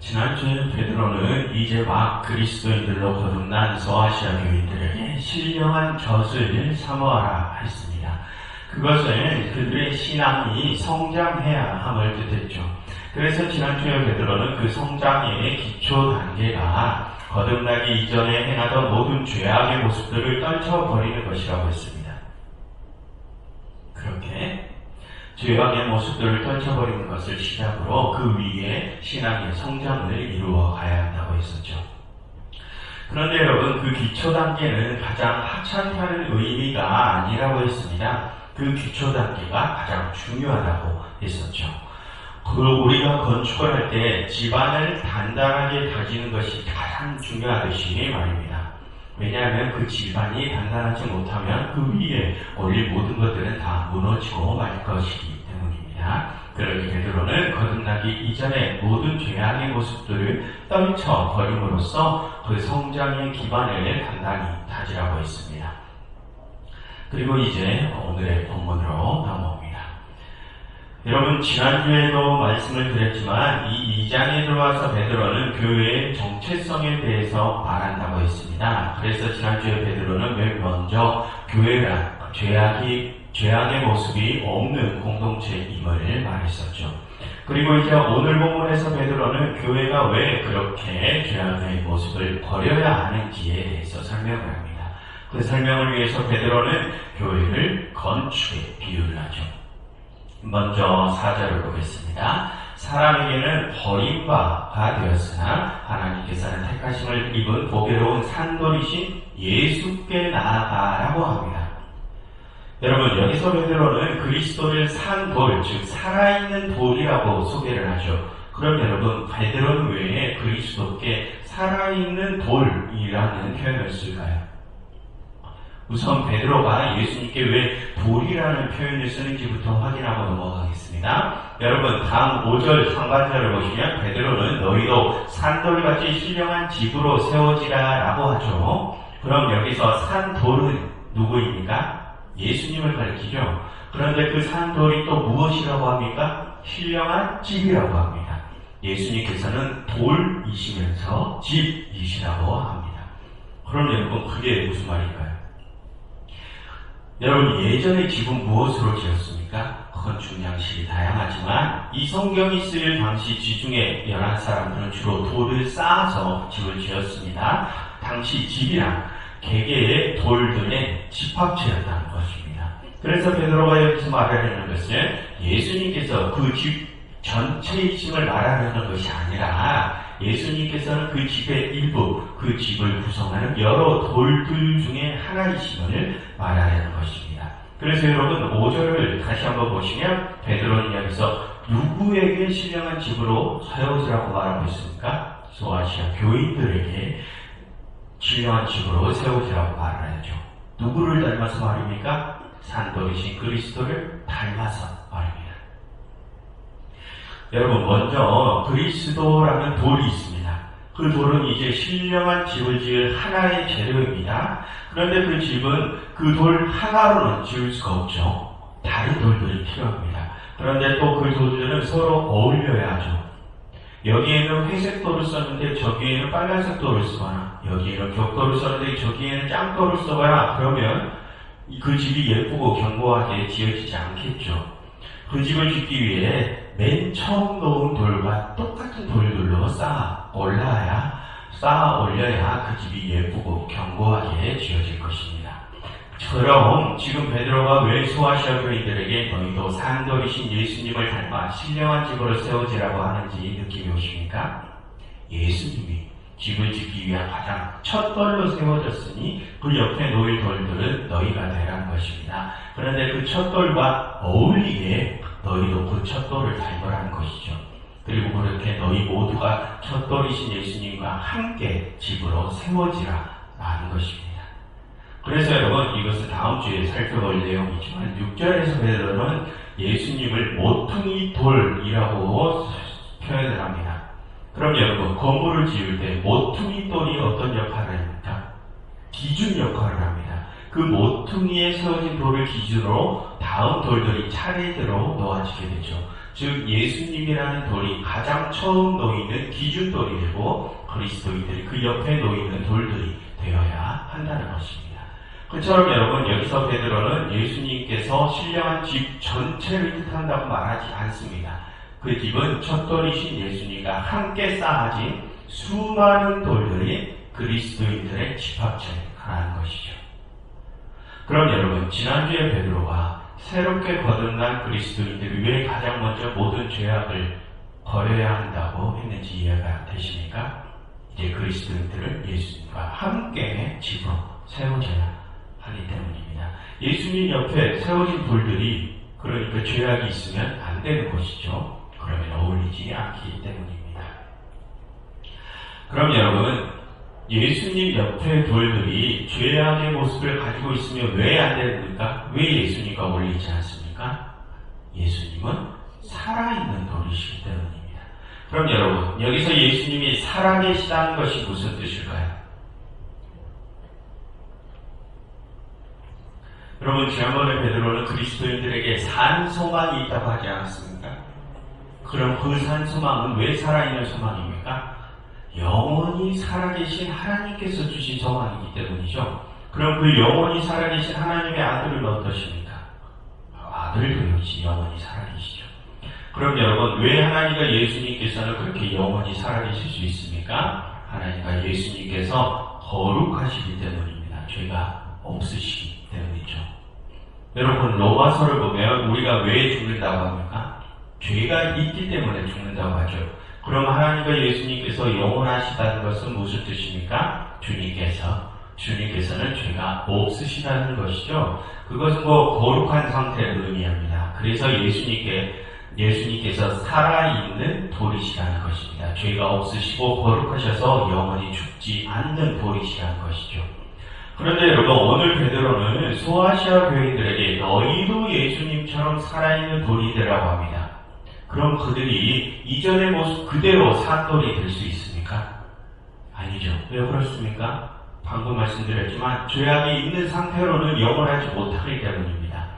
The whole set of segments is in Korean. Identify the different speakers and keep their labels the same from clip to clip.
Speaker 1: 지난주에 베드로는 이제 막 그리스도인들로 거듭난 소아시아 교인들에게 신령한 젖을 사모하라 했습니다. 그것은 그들의 신앙이 성장해야 함을 뜻했죠. 그래서 지난주에 베드로는 그 성장의 기초 단계가 거듭나기 이전에 행하던 모든 죄악의 모습들을 떨쳐버리는 것이라고 했습니다. 그렇게 죄악의 모습들을 떨쳐버리는 것을 시작으로 그 위에 신앙의 성장을 이루어 가야 한다고 했었죠. 그런데 여러분, 그 기초 단계는 가장 하찮다는 의미가 아니라고 했습니다. 그 기초 단계가 가장 중요하다고 했었죠. 우리가 건축을 할 때 집안을 단단하게 다지는 것이 가장 중요하듯이 말입니다. 왜냐하면 그 집안이 단단하지 못하면 그 위에 올릴 모든 것들은 다 무너지고 말 것이기 때문입니다. 그러기 베드로는 거듭나기 이전에 모든 죄악의 모습들을 떨쳐버림으로써 그 성장의 기반을 단단히 다지라고 했습니다. 그리고 이제 오늘의 본문으로 넘어옵니다. 여러분, 지난주에도 말씀을 드렸지만 이 2장에 들어와서 베드로는 교회의 정체성에 대해서 말한다고 했습니다. 그래서 지난주에 베드로는 맨 먼저 교회란 죄악의 모습이 없는 공동체임을 말했었죠. 그리고 이제 오늘 본문에서 베드로는 교회가 왜 그렇게 죄악의 모습을 버려야 하는지에 대해서 설명을 합니다. 그 설명을 위해서 베드로는 교회를 건축에 비유를 하죠. 먼저 4절을 보겠습니다. 사람에게는 버림바가 되었으나 하나님께서는 택하심을 입은 보배로운 산돌이신 예수께 나아가라고 합니다. 여러분, 여기서 베드로는 그리스도를 산 돌, 즉 살아있는 돌이라고 소개를 하죠. 그럼 여러분, 베드로는 왜 그리스도께 살아있는 돌이라는 표현을 쓸까요? 우선 베드로가 예수님께 왜 돌이라는 표현을 쓰는지부터 확인하고 넘어가겠습니다. 여러분, 다음 5절 상반절을 보시면 베드로는 너희도 산돌같이 신령한 집으로 세워지라 라고 하죠. 그럼 여기서 산돌은 누구입니까? 예수님을 가리키죠. 그런데 그 산돌이 또 무엇이라고 합니까? 신령한 집이라고 합니다. 예수님께서는 돌이시면서 집이시라고 합니다. 그럼 여러분, 그게 무슨 말일까요? 여러분, 예전의 집은 무엇으로 지었습니까? 건축 양식이 다양하지만 이 성경이 쓰일 당시 지중해 연안 사람들은 주로 돌을 쌓아서 집을 지었습니다. 당시 집이란 개개의 돌들의 집합체였다는 것입니다. 그래서 베드로가 여기서 말하려는 것은 예수님께서 그 집 전체이심을 말하려는 것이 아니라 예수님께서는 그 집의 일부, 그 집을 구성하는 여러 돌들 중에 하나이심을 말하려는 것입니다. 그래서 여러분, 5절을 다시 한번 보시면 베드로는 여기서 누구에게 신령한 집으로 세워지라고 말하고 있습니까? 소아시아 교인들에게 신령한 집으로 세워지라고 말을 하죠. 누구를 닮아서 말입니까? 산돌이신 그리스도를 닮아서 말입니다. 여러분, 먼저 그리스도라는 돌이 있습니다. 그 돌은 이제 신령한 집을 지을 하나의 재료입니다. 그런데 그 집은 그 돌 하나로는 지을 수가 없죠. 다른 돌들이 필요합니다. 그런데 또 그 돌들은 서로 어울려야 하죠. 여기에는 회색 돌을 썼는데 저기에는 빨간색 돌을 쓰거나, 여기에는 격돌을 썼는데 저기에는 짱돌을 써봐야 그러면 그 집이 예쁘고 견고하게 지어지지 않겠죠. 그 집을 짓기 위해 맨 처음 놓은 돌과 똑같은 돌들로 쌓아 올려야 그 집이 예쁘고 견고하게 지어질 것입니다. 그럼 지금 베드로가 왜 소아시아 교인들에게 너희도 산돌이신 예수님을 닮아 신령한 집으로 세워지라고 하는지 느낌이 오십니까? 예수님이 집을 짓기 위한 가장 첫 돌로 세워졌으니 그 옆에 놓일 돌들은 너희가 되라는 것입니다. 그런데 그 첫 돌과 어울리게 너희도 그 첫 돌을 닮으라는 것이죠. 그리고 그렇게 너희 모두가 첫 돌이신 예수님과 함께 집으로 세워지라 라는 것입니다. 그래서 여러분, 이것은 다음 주에 살펴볼 내용이지만 6절에서 베드로는 예수님을 모퉁이 돌이라고 표현을 합니다. 그럼 여러분, 건물을 지을 때 모퉁이 돌이 어떤 역할을 합니까? 기준 역할을 합니다. 그 모퉁이에 세워진 돌을 기준으로 다음 돌들이 차례대로 놓아지게 되죠. 즉 예수님이라는 돌이 가장 처음 놓이는 기준돌이 되고 그리스도인들이 그 옆에 놓이는 돌들이 되어야 한다는 것입니다. 그처럼 여러분 여기서 베드로는 예수님께서 신령한 집 전체를 뜻한다고 말하지 않습니다. 그 집은 첫돌이신 예수님과 함께 쌓아진 수많은 돌들이 그리스도인들의 집합체라는 것이죠. 그럼 여러분 지난주에 베드로가 새롭게 거듭난 그리스도인들이 왜 가장 먼저 모든 죄악을 버려야 한다고 했는지 이해가 되십니까? 이제 그리스도인들을 예수님과 함께 집으로 세워져야 하기 때문입니다. 예수님 옆에 세워진 돌들이 그러니까 죄악이 있으면 안 되는 것이죠. 그러면 어울리지 않기 때문입니다. 그럼 여러분 예수님 옆에 돌들이 죄악의 모습을 가지고 있으면 왜 안 됩니까? 왜 예수님과 어울리지 않습니까? 예수님은 살아있는 돌이시기 때문입니다. 그럼 여러분 여기서 예수님이 살아계시다는 것이 무슨 뜻일까요? 여러분 지난번에 베드로는 그리스도인들에게 산 소망이 있다고 하지 않았습니까? 그럼 그 산 소망은 왜 살아있는 소망입니까? 영원히 살아계신 하나님께서 주신 소망이기 때문이죠. 그럼 그 영원히 살아계신 하나님의 아들은 어떠십니까? 아들도 역시 영원히 살아계시죠. 그럼 여러분 왜 하나님과 예수님께서는 그렇게 영원히 살아계실 수 있습니까? 하나님과 예수님께서 거룩하시기 때문입니다. 죄가 없으시기 때문이죠. 여러분 로마서를 보면 우리가 왜 죽는다고 합니까? 죄가 있기 때문에 죽는다고 하죠. 그럼 하나님과 예수님께서 영원하시다는 것은 무슨 뜻입니까? 주님께서는 죄가 없으시다는 것이죠. 그것은 거룩한 상태를 의미합니다. 그래서 예수님께서 살아있는 돌이시라는 것입니다. 죄가 없으시고 거룩하셔서 영원히 죽지 않는 돌이시라는 것이죠. 그런데 여러분 오늘 베드로는 소아시아 교인들에게 너희도 예수님처럼 살아있는 돌이 되라고 합니다. 그럼 그들이 이전의 모습 그대로 산돌이 될 수 있습니까? 아니죠. 왜 그렇습니까? 방금 말씀드렸지만 죄악이 있는 상태로는 영원하지 못하기 때문입니다.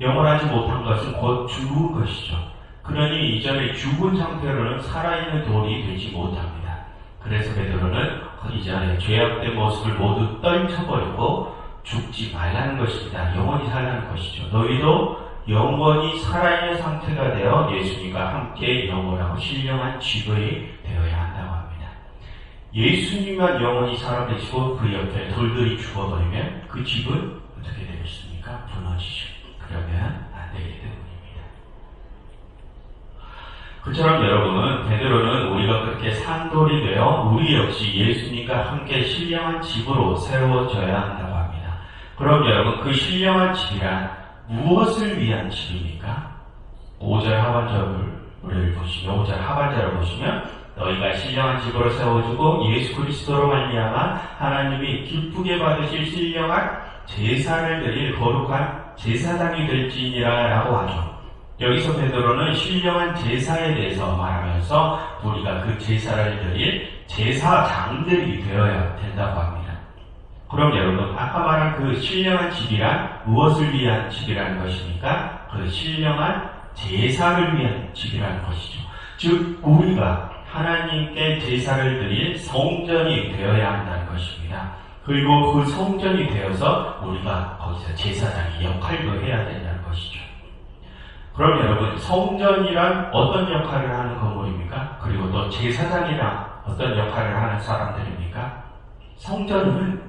Speaker 1: 영원하지 못한 것은 곧 죽은 것이죠. 그러니 이전에 죽은 상태로는 살아있는 돌이 되지 못합니다. 그래서 베드로는 이전에 죄악된 모습을 모두 떨쳐버리고 죽지 말라는 것입니다. 영원히 살라는 것이죠. 너희도 영원히 살아있는 상태가 되어 예수님과 함께 영원하고 신령한 집이 되어야 한다고 합니다. 예수님만 영원히 살아계시고 그 옆에 돌들이 죽어버리면 그 집은 어떻게 되겠습니까? 무너지죠. 그러면 안 되기 때문입니다. 그처럼 여러분 베드로는 우리가 그렇게 산돌이 되어 우리 역시 예수님과 함께 신령한 집으로 세워져야 한다고 합니다. 그럼 여러분 그 신령한 집이란 무엇을 위한 집입니까? 5절 하반절을 보시면 5절 하반절을 보시면 너희가 신령한 집으로 세워주고 예수 그리스도로 말미암아 하나님이 기쁘게 받으실 신령한 제사를 드릴 거룩한 제사장이 될지니라 라고 하죠. 여기서 베드로는 신령한 제사에 대해서 말하면서 우리가 그 제사를 드릴 제사장들이 되어야 된다고 합니다. 그럼 여러분 아까 말한 그 신령한 집이란 무엇을 위한 집이라는 것입니까? 그 신령한 제사를 위한 집이라는 것이죠. 즉 우리가 하나님께 제사를 드릴 성전이 되어야 한다는 것입니다. 그리고 그 성전이 되어서 우리가 거기서 제사장의 역할도 해야 된다는 것이죠. 그럼 여러분 성전이란 어떤 역할을 하는 건물입니까? 그리고 또 제사장이란 어떤 역할을 하는 사람들입니까? 성전은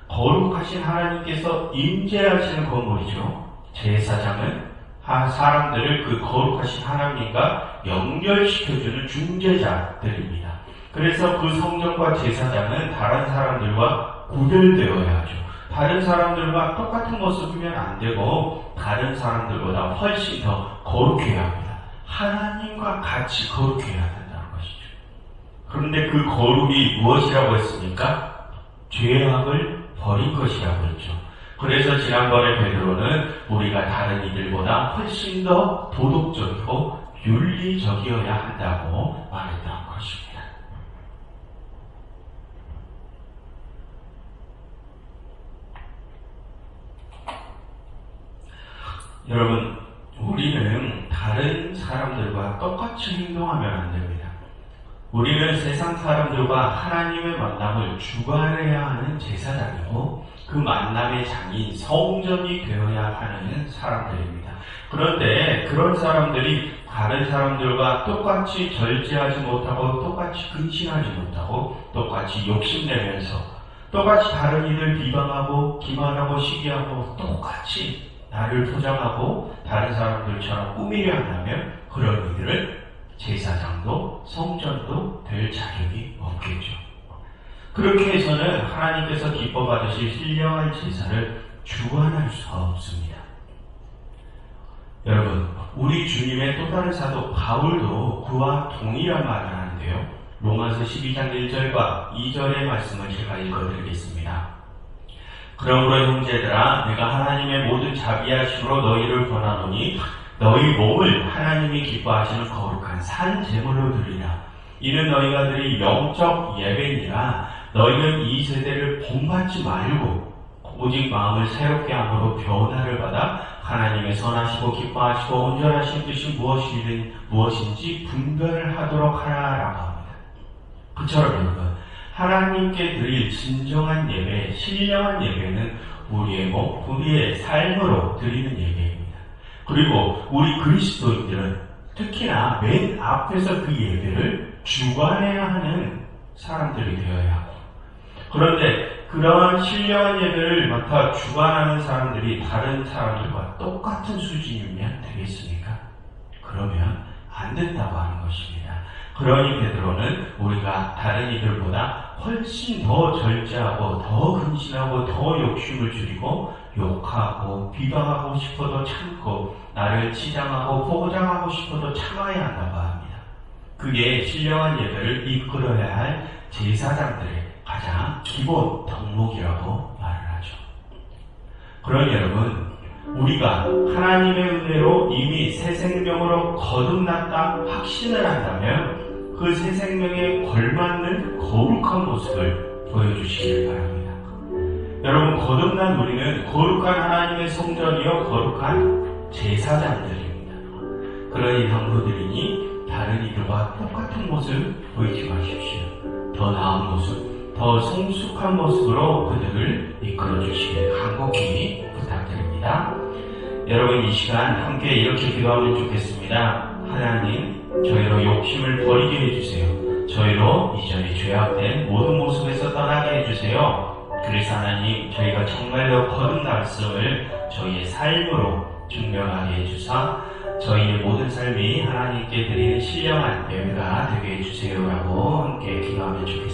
Speaker 1: 거룩하신 하나님께서 임재하시는 건물이죠. 제사장은 사람들을 그 거룩하신 하나님과 연결시켜주는 중재자들입니다. 그래서 그 성전과 제사장은 다른 사람들과 구별되어야 하죠. 다른 사람들과 똑같은 모습이면 안 되고 다른 사람들보다 훨씬 더 거룩해야 합니다. 하나님과 같이 거룩해야 된다는 것이죠. 그런데 그 거룩이 무엇이라고 했습니까? 죄악을 버린 것이라고 했죠. 그래서 지난번에 베드로는 우리가 다른 이들보다 훨씬 더 도덕적이고 윤리적이어야 한다고 말했던 것입니다. 여러분, 우리는 다른 사람 똑같이 행동하면 안 됩니다. 우리는 세상 사람들과 하나님의 만남을 주관해야 하는 제사장이고 그 만남의 장인 성전이 되어야 하는 사람들입니다. 그런데 그런 사람들이 다른 사람들과 똑같이 절제하지 못하고 똑같이 근신하지 못하고 똑같이 욕심내면서 똑같이 다른 이를 비방하고 기만하고 시기하고 똑같이 나를 포장하고 다른 사람들처럼 꾸미려 한다면 그런 이들은 제사장도 성전도 될 자격이 없겠죠. 그렇게 해서는 하나님께서 기뻐 받으실 신령한 제사를 주관할 수가 없습니다. 여러분, 우리 주님의 또 다른 사도 바울도 그와 동일한 말을 하는데요. 로마서 12장 1절과 2절의 말씀을 제가 읽어드리겠습니다. 그러므로 형제들아, 내가 하나님의 모든 자비하심으로 너희를 권하노니 너희 몸을 하나님이 기뻐하시는 거룩한 산 제물로 드리라. 이는 너희가 드릴 영적 예배니라. 너희는 이 세대를 본받지 말고 오직 마음을 새롭게 함으로 변화를 받아 하나님의 선하시고 기뻐하시고 온전하신 뜻이 무엇인지 분별을 하도록 하라라고 합니다. 그처럼 여러분, 하나님께 드릴 진정한 예배, 신령한 예배는 우리의 몸, 우리의 삶으로 드리는 예배입니다. 그리고 우리 그리스도인들은 특히나 맨 앞에서 그 예배를 주관해야 하는 사람들이 되어야 하고, 그런데 그러한 신령한 예배를 맡아 주관하는 사람들이 다른 사람들과 똑같은 수준이면 되겠습니까? 그러면 안 된다고 하는 것입니다. 그러니 베드로는 우리가 다른 이들보다 훨씬 더 절제하고 더 근신하고 더 욕심을 줄이고 욕하고 비방하고 싶어도 참고 나를 치장하고 포장하고 싶어도 참아야 한다고 합니다. 그게 신령한 예배를 이끌어야 할 제사장들의 가장 기본 덕목이라고 말을 하죠. 그러니 여러분, 우리가 하나님의 은혜로 이미 새 생명으로 거듭났다 확신을 한다면 그 새 생명에 걸맞는 거룩한 모습을 보여주시길 바랍니다. 여러분, 거듭난 우리는 거룩한 하나님의 성전이요 거룩한 제사장들입니다. 그러니 성도들이니 다른 이들과 똑같은 모습을 보이지 마십시오. 더 나은 모습, 더 성숙한 모습으로 그들을 이끌어주시길 간곡히 부탁드립니다. 여러분, 이 시간 함께 이렇게 기도하면 좋겠습니다. 하나님, 저희로 욕심을 버리게 해주세요. 저희로 이전에 죄악된 모든 모습에서 떠나게 해주세요. 그래서 하나님, 저희가 정말로 거듭났음을 저희의 삶으로 증명하게 해주사 저희의 모든 삶이 하나님께 드리는 신령한 예배가 되게 해주세요라고 함께 기도하면 좋겠습니다.